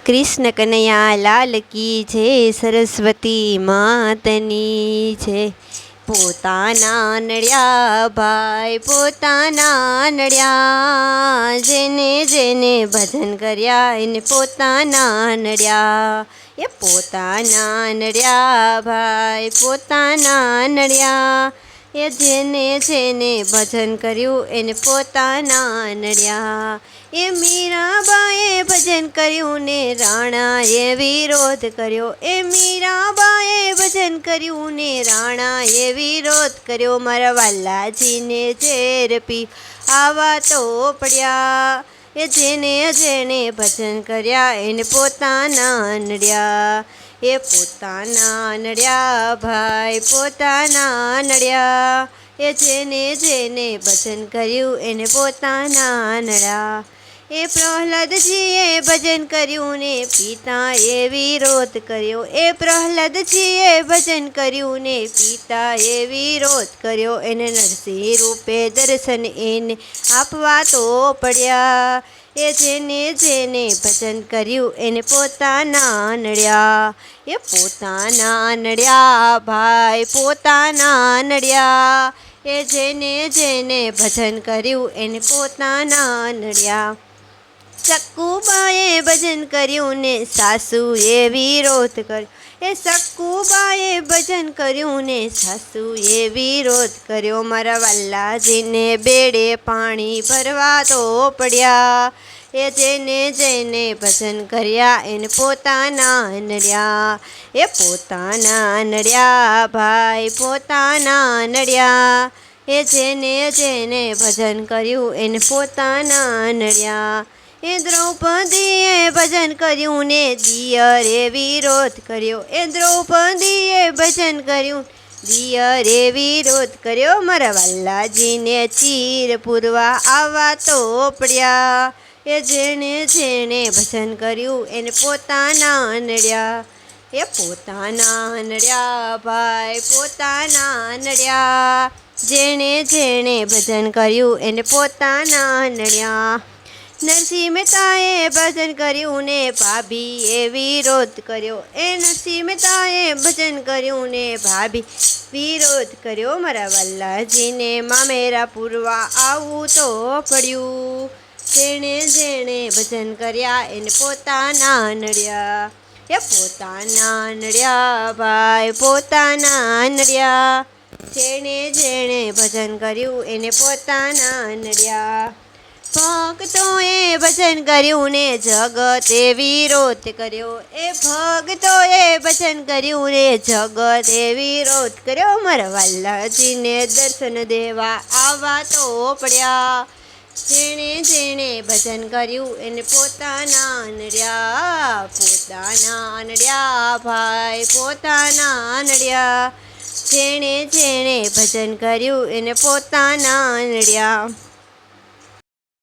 कृष्ण कन्हैया लाल की जय। सरस्वती मातनी जय। પોતાના નડ્યા ભાઈ પોતાના નડ્યા, જેને જેને ભજન કર્યા એને પોતાના નડ્યા. એ પોતાના નડ્યા ભાઈ પોતાના નડ્યા, એ જેને જેને ભજન કર્યું એને પોતાના નડ્યા. એ મીરાબાએ ભજન કર્યું ને રાણાએ વિરોધ કર્યો. એ મીરાબાએ ભજન કર્યું ને રાણાએ વિરોધ કર્યો. મારા વાલાજીને ઝેર પી આવા તો પડ્યા. એ જેને જેને ભજન કર્યા એને પોતાના નડ્યા. એ પોતાના નડ્યા ભાઈ પોતાના નડ્યા, એ જેને જેને ભજન કર્યું એને પોતાના નડ્યા. એ પ્રહલાદજીએ ભજન કર્યું ને પિતાએ વિરોધ કર્યો. એ પ્રહલાદજીએ ભજન કર્યું ને પિતાએ વિરોધ કર્યો. એને નરસિંહ રૂપે દર્શન એને આપવા તો પડ્યા. એ જેને જેને ભજન કર્યું એને પોતાના નડ્યા. એ પોતાના નડ્યા ભાઈ પોતાના નડ્યા, એ જેને જેને ભજન કર્યું એને પોતાના નડ્યા. સક્કુબાએ ભજન કર્યું ને સાસુએ વિરોધ કર્યો. એ સક્કુબાએ ભજન કર્યું ને સાસુએ વિરોધ કર્યો. મારા વાલાજીને બેડે પાણી ભરવા તો પડ્યા. એ જેને જેને ભજન કર્યા એને પોતાના નડ્યા. એ પોતાના નડ્યા ભાઈ પોતાના નડ્યા, એ જેને જેને ભજન કર્યું એને પોતાના નડ્યા. એ દ્રૌપદીએ ભજન કર્યું ને દિયરે વિરોધ કર્યો. એ દ્રૌપદીએ ભજન કર્યું દિયરે વિરોધ કર્યો. મારા વાલાજીને ચીર પૂરવા આવવા તો પડ્યા. એ જેણે જેણે ભજન કર્યું એને પોતાના નડ્યા. એ પોતાના નડ્યા ભાઈ પોતાના નડ્યા, જેણે જેણે ભજન કર્યું એને પોતાના નડ્યા. નરસિંહ મહેતાએ ભજન કર્યું ને ભાભીએ વિરોધ કર્યો. એ નરસિંહ મહેતાએ ભજન કર્યું ને ભાભી વિરોધ કર્યો. મારા વાલાજીને મામેરા પૂરવા આવવું તો પડ્યું. જેણે જેણે ભજન કર્યા એને પોતાના નડ્યા. એ પોતાના નડ્યા ભાઈ પોતાના નડ્યા, જેણે જેણે ભજન કર્યું એને પોતાના નડ્યા. ભક્તોએ ભજન કર્યું ને જગતે વિરોધ કર્યો. એ ભક્તોએ ભજન કર્યું ને જગતે વિરોધ કર્યો. મારા વાલાજીને દર્શન દેવા આવવા તો પડ્યા. જેણે જેણે ભજન કર્યું એને પોતાના નડ્યા. પોતાના નડ્યા ભાઈ પોતાના નડ્યા, જેણે જેણે ભજન કર્યું એને પોતાના નડ્યા.